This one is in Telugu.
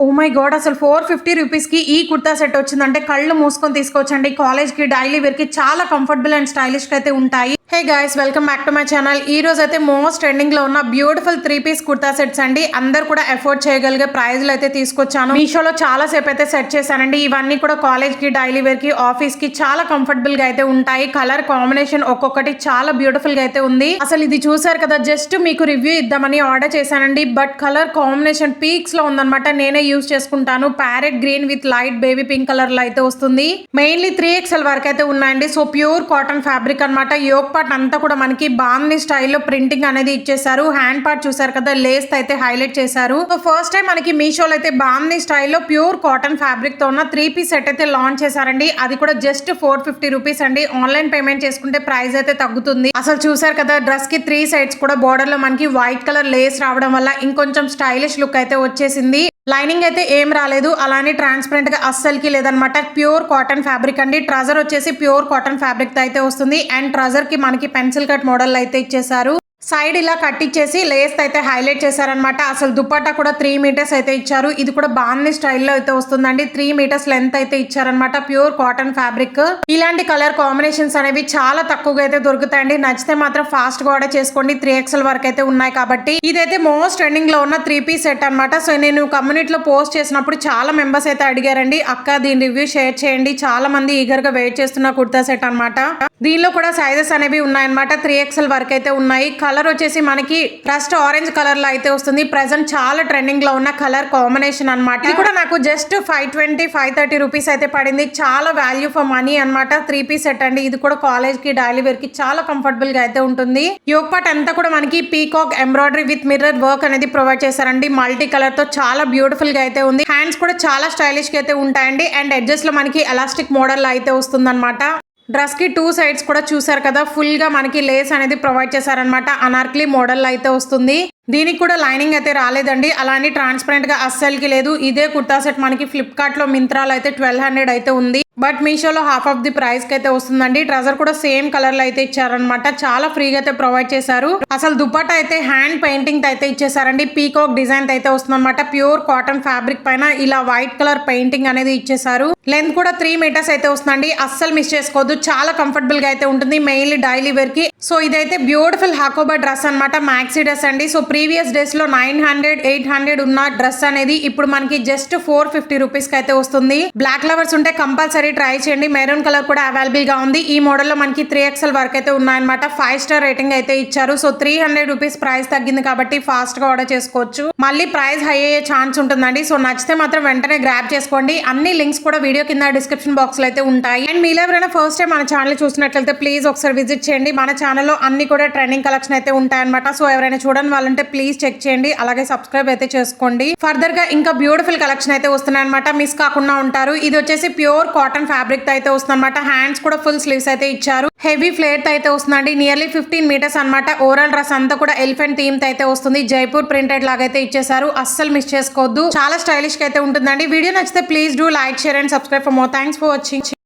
Oh my God! అసలు 450 రూపీస్‌కి ఈ కుర్తా సెట్ వచ్చిందంటే కళ్ళు మూసుకొని తీసుకోవచ్చండి. కాలేజ్‌కి, డైలీ వేర్‌కి చాలా కంఫర్టబుల్ అండ్ స్టైలిష్‌గా అయితే ఉంటాయి. Hey guys, welcome back to my channel. ఈ రోజు అయితే మోస్ట్ ట్రెండింగ్‌లో ఉన్న బ్యూటిఫుల్ 3 పీస్ కుర్తా సెట్స్ అండి. అందరూ కూడా అఫోర్డ్ చేయగలిగే ప్రైస్‌లో అయితే తీసుకొచ్చాను. మీషోలో చాలా సేపు అయితే సెట్ చేశానండి. ఇవన్నీ కూడా కాలేజ్‌కి, డైలీ వేర్‌కి, ఆఫీస్‌కి చాలా కంఫర్టబుల్‌గా అయితే ఉంటాయి. కలర్ కాంబినేషన్ ఒక్కొక్కటి చాలా బ్యూటిఫుల్‌గా అయితే ఉంది. అసలు ఇది చూసారు కదా, జస్ట్ మీకు రివ్యూ ఇద్దామని ఆర్డర్ చేశానండి. బట్ కలర్ కాంబినేషన్ పీక్స్‌లో ఉందన్నమాట. నేనే యూజ్ చేసుకుంటాను. Parrot green with light baby pink colour లో అయితే వస్తుంది. మెయిన్లీ 3XL వరకు అయితే ఉన్నాయండి. సో ప్యూర్ కాటన్ ఫ్యాబ్రిక్ అన్నమాట. యోక్ పార్ట్ అంతా కూడా మనకి బాందీ స్టైల్లో ప్రింటింగ్ అనేది ఇచ్చేసారు. హ్యాండ్ పార్ట్ చూసారు కదా, లేస్ అయితే హైలైట్ చేశారు. సో ఫస్ట్ టైం మనకి మీషోలో అయితే బాందీ స్టైల్లో ప్యూర్ కాటన్ ఫ్యాబ్రిక్ తో ఉన్న 3 పీస్ సెట్ అయితే లాంచ్ చేశారండి. అది కూడా జస్ట్ 450 రూపీస్ అండి. ఆన్లైన్ పేమెంట్ చేసుకుంటే ప్రైస్ అయితే తగ్గుతుంది. అసలు చూసారు కదా, డ్రెస్ కి 3 సైడ్స్ కూడా బోర్డర్ లో మనకి వైట్ కలర్ లేస్ రావడం వల్ల ఇంకొంచెం స్టైలిష్ లుక్ అయితే వచ్చేసింది. లైనింగ్ అయితే ఏం రాలేదు, అలానే ట్రాన్స్పరెంట్ గా అస్సలకి లేదనమాట. ప్యూర్ కాటన్ ఫ్యాబ్రిక్ అండి. ట్రజర్ వచ్చేసి ప్యూర్ కాటన్ ఫ్యాబ్రిక్ తో అయితే వస్తుంది. అండ్ ట్రజర్ కి మనకి పెన్సిల్ కట్ మోడల్ అయితే ఇచ్చేసారు. సైడ్ ఇలా కట్టించేసి లేస్ అయితే హైలైట్ చేశారనమాట. అసలు దుపట్టా కూడా 3 మీటర్స్ అయితే ఇచ్చారు. ఇది కూడా బాందీ స్టైల్లో అయితే వస్తుందండి. 3 మీటర్స్ లెంత్ అయితే ఇచ్చారనమాట. Pure cotton fabric. ఇలాంటి కలర్ కాంబినేషన్స్ అనేవి చాలా తక్కువగా అయితే దొరుకుతాయండి. నచ్చితే మాత్రం ఫాస్ట్ గా ఆర్డర్ చేసుకోండి. 3XL వరకు అయితే ఉన్నాయి కాబట్టి. ఇదైతే మోస్ట్ ట్రెండింగ్ లో ఉన్న 3 పీస్ సెట్ అనమాట. సో నేను కమ్యూనిటీలో పోస్ట్ చేసినప్పుడు చాలా మెంబర్స్ అయితే అడిగారండి, అక్క దీని రివ్యూ షేర్ చేయండి. చాలా మంది ఈగర్ గా వెయిట్ చేస్తున్న కుర్తా సెట్ అనమాట. దీనిలో కూడా సైజెస్ అనేవి ఉన్నాయన్నమాట. 3XL వరకు అయితే ఉన్నాయి. కలర్ వచ్చేసి మనకి రస్ట్ ఆరెంజ్ కలర్ లో అయితే వస్తుంది. ప్రెసెంట్ చాలా ట్రెండింగ్ లో ఉన్న కలర్ కాంబినేషన్ అనమాట. ఇది కూడా నాకు జస్ట్ 520-530 రూపీస్ అయితే పడింది. చాలా వాల్యూ ఫర్ మనీ అనమాట. 3 పీస్ సెట్ అండి. ఇది కూడా కాలేజ్ కి, డైలీ వేర్ కి చాలా కంఫర్టబుల్ గా అయితే ఉంటుంది. యోక్ పార్ట్ అంతా కూడా మనకి peacock embroidery with mirror work అనేది ప్రొవైడ్ చేశారండి. మల్టీ కలర్ తో చాలా బ్యూటిఫుల్ గా అయితే ఉంది. హ్యాండ్స్ కూడా చాలా స్టైలిష్ గా అయితే ఉంటాయండి. అండ్ ఎడ్జెస్ లో మనకి ఎలాస్టిక్ మోడల్ లో అయితే వస్తుంది అనమాట. డ్రెస్ కి 2 సైడ్స్ కూడా చూసారు కదా, ఫుల్ గా మనకి లేస్ అనేది ప్రొవైడ్ చేశారనమాట. అనార్కలి మోడల్ అయితే వస్తుంది. దీనికి కూడా లైనింగ్ అయితే రాలేదండి. అలానే ట్రాన్స్పరెంట్ గా అస్సలకి లేదు. ఇదే కుర్తా సెట్ మనకి ఫ్లిప్కార్ట్ లో, మింత్రాలో అయితే 1200 అయితే ఉంది. బట్ మీషోలో హాఫ్ ఆఫ్ ది ప్రైస్ కి అయితే వస్తుందండి. ట్రజర్ కూడా సేమ్ కలర్ లో అయితే ఇచ్చారనమాట. చాలా ఫ్రీగా అయితే ప్రొవైడ్ చేశారు. అసలు దుపట్టా అయితే హ్యాండ్ పెయింటింగ్ అయితే ఇచ్చేసారండి. పీకాక్ డిజైన్ అయితే వస్తుంది అనమాట. ప్యూర్ కాటన్ ఫ్యాబ్రిక్ పైన ఇలా వైట్ కలర్ పెయింటింగ్ అనేది ఇచ్చేసారు. లెంత్ కూడా 3 మీటర్స్ అయితే వస్తుందండి. అస్సలు మిస్ చేసుకోవద్దు. చాలా కంఫర్టబుల్ గా అయితే ఉంటుంది, మెయిన్లీ డైలీ వేర్ కి. సో ఇదైతే బ్యూటిఫుల్ హాకోబా డ్రెస్ అనమాట. మ్యాక్సీ డ్రెస్ అండి. సో ప్రీవియస్ డేస్ లో 900-800 ఉన్న డ్రెస్ అనేది ఇప్పుడు మనకి జస్ట్ 450 రూపీస్ కి అయితే వస్తుంది. బ్లాక్ లవర్స్ ఉంటే కంపల్సరీ ట్రై చేయండి. మెరూన్ కలర్ కూడా అవైలబుల్ గా ఉంది. ఈ మోడల్ లో మనకి 3XL వరకు అయితే ఉన్నాయన్నమాట. 5 స్టార్ రేటింగ్ అయితే ఇచ్చారు. సో 300 రూపీస్ ప్రైస్ తగ్గింది కాబట్టి ఫాస్ట్ గా ఆర్డర్ చేసుకోవచ్చు. మళ్ళీ ప్రైస్ హై అయ్యే ఛాన్స్ ఉంటుందండి. సో నచ్చితే మాత్రం వెంటనే గ్రాబ్ చేసుకోండి. అన్ని లింక్స్ కూడా వీడియో కింద డిస్క్రిప్షన్ బాక్స్ లో అయితే ఉంటాయి. అండ్ మీలో ఎవరైనా ఫస్ట్ టైం మన ఛానల్ చూసినట్లయితే ప్లీజ్ ఒకసారి విజిట్ చేయండి. మన ఛానల్లో అన్ని కూడా ట్రెండింగ్ కలెక్షన్ అయితే ఉంటాయన్నమాట. సో ఎవరైనా చూడని వాళ్ళంటే ప్లీజ్ చెక్ చేయండి. అలాగే సబ్స్క్రైబ్ అయితే చేసుకోండి. ఫర్దర్ గా ఇంకా బ్యూటిఫుల్ కలెక్షన్ అయితే వస్తున్నాయి అనమాట. మిస్ కాకుండా ఉంటారు. ఇది వచ్చేసి ప్యూర్ కాటన్ ఫ్యాబ్రిక్ తో అయితే వస్తుంది అనమాట. హ్యాండ్స్ కూడా ఫుల్ స్లీవ్స్ అయితే ఇచ్చారు. హెవీ ఫ్లేర్ తో అయితే వస్తుందండి. నియర్లీ 15 మీటర్స్ అనమాట. ఓవరాల్ డ్రెస్ అంతా కూడా ఎలిఫెంట్ థీమ్ తో అయితే వస్తుంది. జైపూర్ ప్రింటెడ్ లాగా అయితే ఇచ్చేసారు. అస్సలు మిస్ చేసుకోవద్దు. చాలా స్టైలిష్ గా అయితే ఉంటుందండి. వీడియో నచ్చితే please do like, share and subscribe for more. Thanks for watching.